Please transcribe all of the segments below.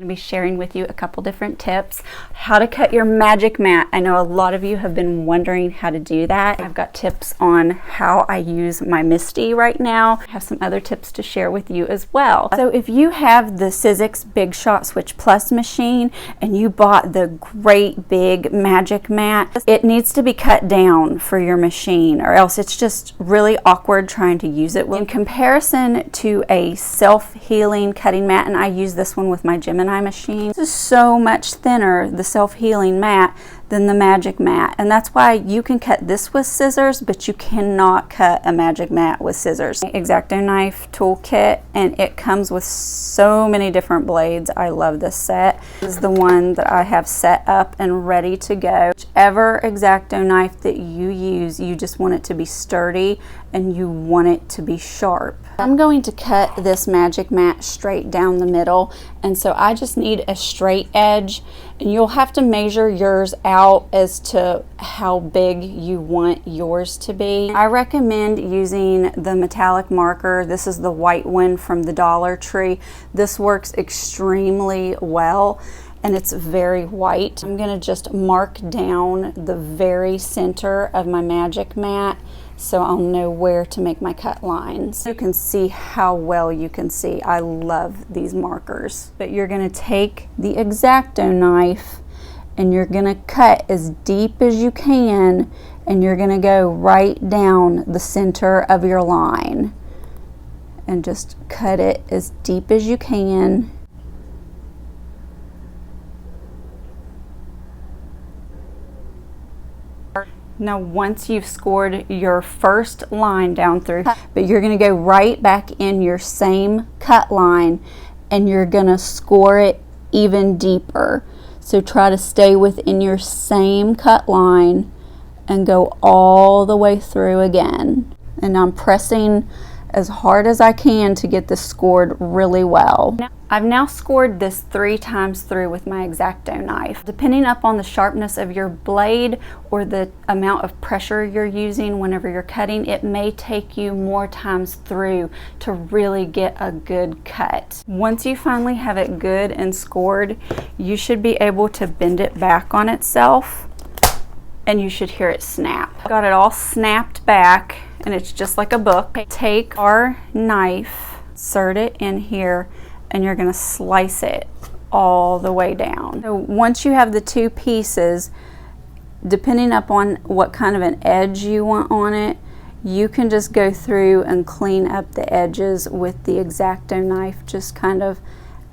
I'm going to be sharing with you a couple different tips. How to cut your magic mat. I know a lot of you have been wondering how to do that. I've got tips on how I use my Misti right now. I have some other tips to share with you as well. So if you have the Sizzix Big Shot Switch Plus machine and you bought the great big magic mat, it needs to be cut down for your machine or else it's just really awkward trying to use it. In comparison to a self-healing cutting mat, and I use this one with my Gemini machine, this is so much thinner, the self-healing mat, than the magic mat, and that's why you can cut this with scissors, but you cannot cut a magic mat with scissors. X-Acto knife toolkit, and it comes with so many different blades. I love this set. This is the one that I have set up and ready to go. Whichever X-Acto knife that you use, you just want it to be sturdy and you want it to be sharp. I'm going to cut this magic mat straight down the middle, and so I just need a straight edge, and you'll have to measure yours out as to how big you want yours to be. I recommend using the metallic marker. This is the white one from the Dollar Tree. This works extremely well and it's very white. I'm gonna just mark down the very center of my magic mat so I'll know where to make my cut lines. You can see how well you can see. I love these markers. But you're gonna take the X-Acto knife and you're gonna cut as deep as you can, and you're gonna go right down the center of your line and just cut it as deep as you can. Now once you've scored your first line down through, but you're going to go right back in your same cut line and you're going to score it even deeper. So try to stay within your same cut line and go all the way through again. And I'm pressing as hard as I can to get this scored really well. I've now scored this 3 times through with my X-Acto knife. Depending upon the sharpness of your blade or the amount of pressure you're using whenever you're cutting, it may take you more times through to really get a good cut. Once you finally have it good and scored, you should be able to bend it back on itself and you should hear it snap. Got it all snapped back and it's just like a book. Take our knife, insert it in here, and you're gonna slice it all the way down. So once you have the 2 pieces, depending upon what kind of an edge you want on it, you can just go through and clean up the edges with the X-Acto knife. Just kind of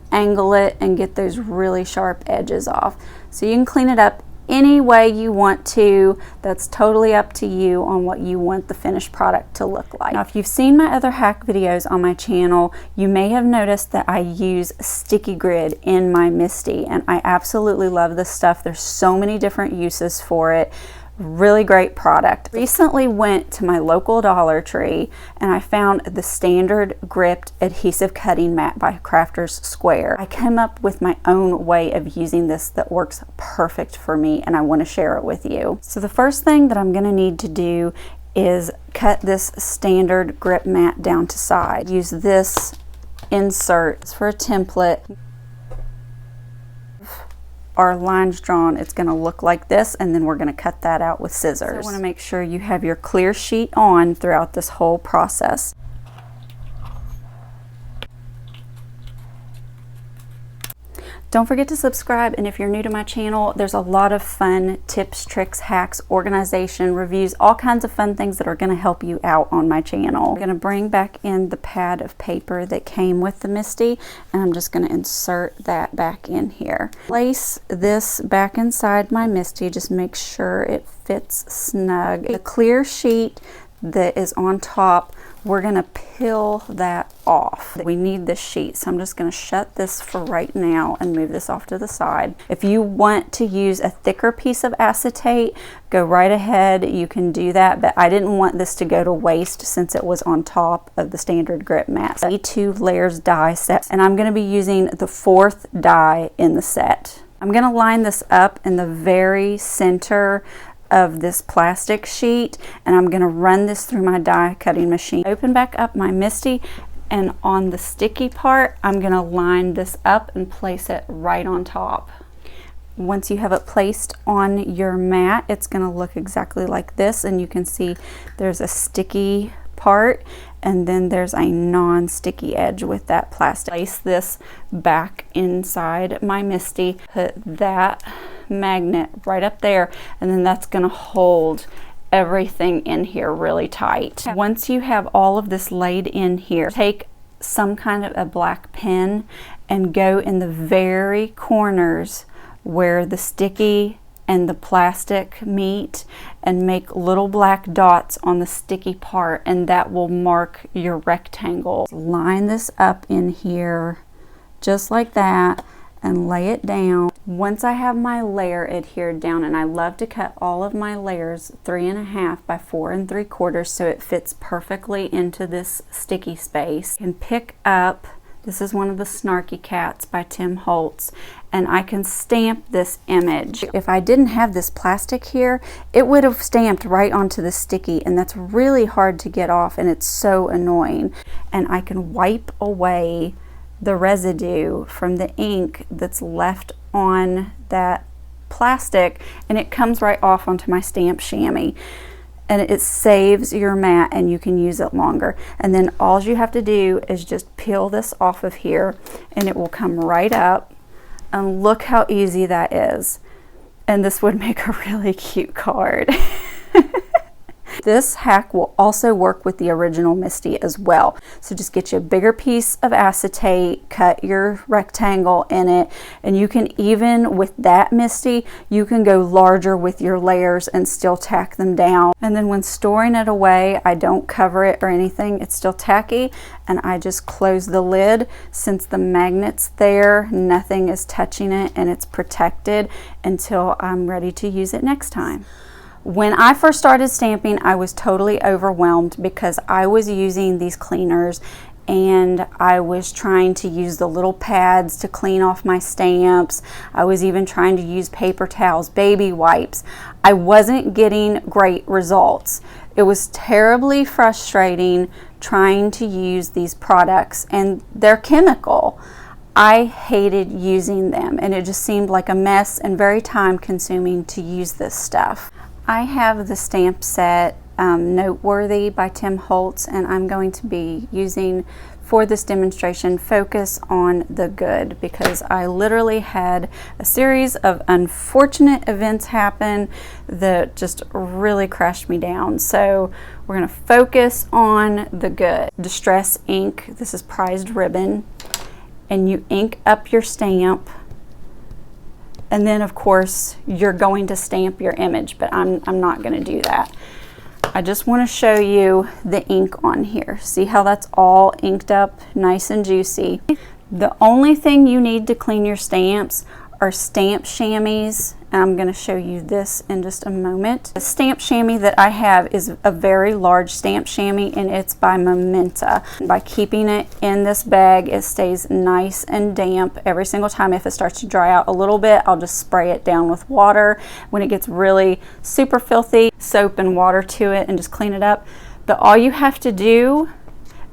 angle it and get those really sharp edges off. So you can clean it up any way you want to. That's totally up to you on what you want the finished product to look like. Now, if you've seen my other hack videos on my channel, you may have noticed that I use sticky grid in my Misti, and I absolutely love this stuff. There's so many different uses for it. Really great product. Recently went to my local Dollar Tree and I found the standard gripped adhesive cutting mat by Crafter's Square. I came up with my own way of using this that works perfect for me, and I want to share it with you. So the first thing that I'm going to need to do is cut this standard grip mat down to size. Use this insert for a template. Our lines drawn, it's going to look like this, and then we're going to cut that out with scissors. So I want to make sure you have your clear sheet on throughout this whole process. Don't forget to subscribe, and if you're new to my channel, there's a lot of fun tips, tricks, hacks, organization, reviews, all kinds of fun things that are going to help you out on my channel. I'm going to bring back in the pad of paper that came with the Misti, and I'm just going to insert that back in here. Place this back inside my Misti, just make sure it fits snug. The clear sheet that is on top, we're going to peel that off. We need this sheet, so I'm just going to shut this for right now and move this off to the side. If you want to use a thicker piece of acetate, go right ahead, you can do that, but I didn't want this to go to waste since it was on top of the standard grip mat. So 2 layers die set, and I'm going to be using the 4th die in the set. I'm going to line this up in the very center of this plastic sheet, and I'm going to run this through my die cutting machine. Open back up my Misti And on the sticky part, I'm gonna line this up and place it right on top. Once you have it placed on your mat, it's gonna look exactly like this, and you can see there's a sticky part and then there's a non-sticky edge with that plastic. Place this back inside my Misti, put that magnet right up there, and then that's gonna hold everything in here really tight. Once you have all of this laid in here, take some kind of a black pen and go in the very corners where the sticky and the plastic meet and make little black dots on the sticky part, and that will mark your rectangle. Line this up in here just like that and lay it down. Once I have my layer adhered down, and I love to cut all of my layers 3.5 by 4 3/4 so it fits perfectly into this sticky space. You can pick up, this is one of the Snarky Cats by Tim Holtz, and I can stamp this image. If I didn't have this plastic here, it would have stamped right onto the sticky, and that's really hard to get off, and it's so annoying. And I can wipe away the residue from the ink that's left on that plastic, and it comes right off onto my stamp chamois. And it saves your mat and you can use it longer. And then all you have to do is just peel this off of here and it will come right up. And look how easy that is. And this would make a really cute card. This hack will also work with the original Misti as well. So just get you a bigger piece of acetate, cut your rectangle in it, and you can even, with that Misti, you can go larger with your layers and still tack them down. And then when storing it away, I don't cover it or anything. It's still tacky, and I just close the lid. Since the magnet's there, nothing is touching it, and it's protected until I'm ready to use it next time. When I first started stamping, I was totally overwhelmed because I was using these cleaners and I was trying to use the little pads to clean off my stamps. I was even trying to use paper towels, baby wipes. I wasn't getting great results. It was terribly frustrating trying to use these products, and they're chemical. I hated using them, and it just seemed like a mess and very time consuming to use this stuff. I have the stamp set Noteworthy by Tim Holtz, and I'm going to be using for this demonstration Focus on the Good, because I literally had a series of unfortunate events happen that just really crashed me down. So we're going to focus on the good. Distress ink, this is prized ribbon, and you ink up your stamp. And then of course you're going to stamp your image, but I'm not going to do that. I just want to show you the ink on here. See how that's all inked up nice and juicy. The only thing you need to clean your stamps are stamp chamois. I'm going to show you this in just a moment. The stamp chamois that I have is a very large stamp chamois, and it's by Momenta. By keeping it in this bag, it stays nice and damp every single time. If it starts to dry out a little bit, I'll just spray it down with water. When it gets really super filthy, soap and water to it and just clean it up. But all you have to do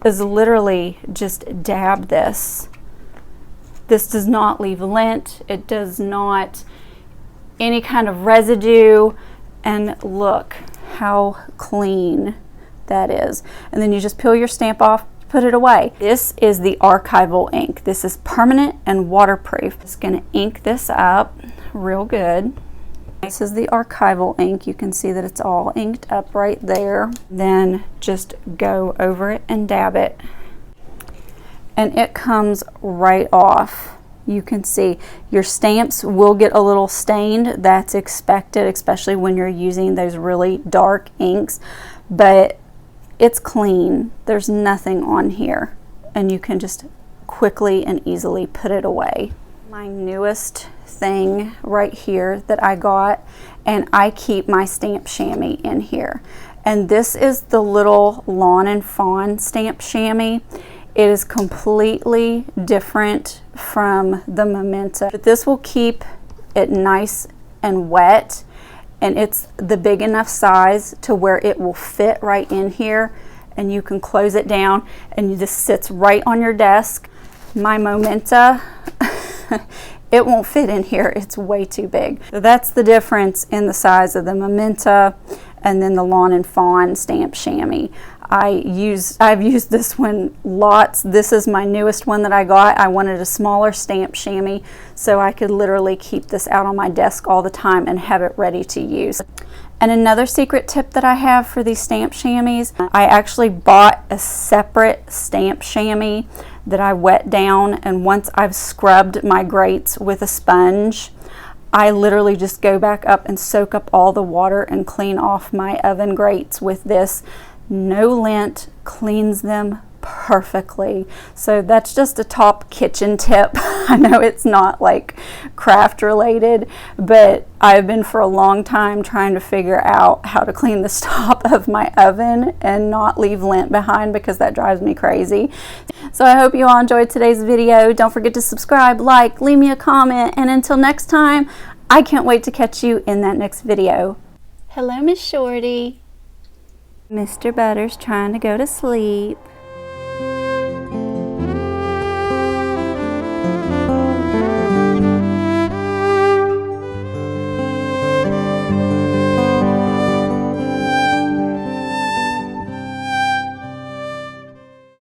is literally just dab this. This does not leave lint. It does not any kind of residue, and look how clean that is. And then you just peel your stamp off, put it away. This is the archival ink. This is permanent and waterproof. Just gonna ink this up real good. This is the archival ink. You can see that it's all inked up right there. Then just go over it and dab it, and it comes right off. You can see your stamps will get a little stained. That's expected, especially when you're using those really dark inks, but it's clean. There's nothing on here, and you can just quickly and easily put it away. My newest thing right here that I got, and I keep my stamp chamois in here, and this is the little Lawn and Fawn stamp chamois. It is completely different from the Momenta, but this will keep it nice and wet, and it's the big enough size to where it will fit right in here, and you can close it down and it just sits right on your desk. My Momenta, it won't fit in here. It's way too big. So that's the difference in the size of the Momenta and then the Lawn and Fawn stamp chamois. I've used this one lots. This is my newest one that I got. I wanted a smaller stamp chamois so I could literally keep this out on my desk all the time and have it ready to use. And another secret tip that I have for these stamp chamois, I actually bought a separate stamp chamois that I wet down, and once I've scrubbed my grates with a sponge, I literally just go back up and soak up all the water and clean off my oven grates with this. No lint, cleans them perfectly. So that's just a top kitchen tip. I know it's not like craft related, but I've been for a long time trying to figure out how to clean the top of my oven and not leave lint behind, because that drives me crazy. So I hope you all enjoyed today's video. Don't forget to subscribe, like, leave me a comment, and until next time, I can't wait to catch you in that next video. Hello, Miss Shorty. Mr. Butter's trying to go to sleep.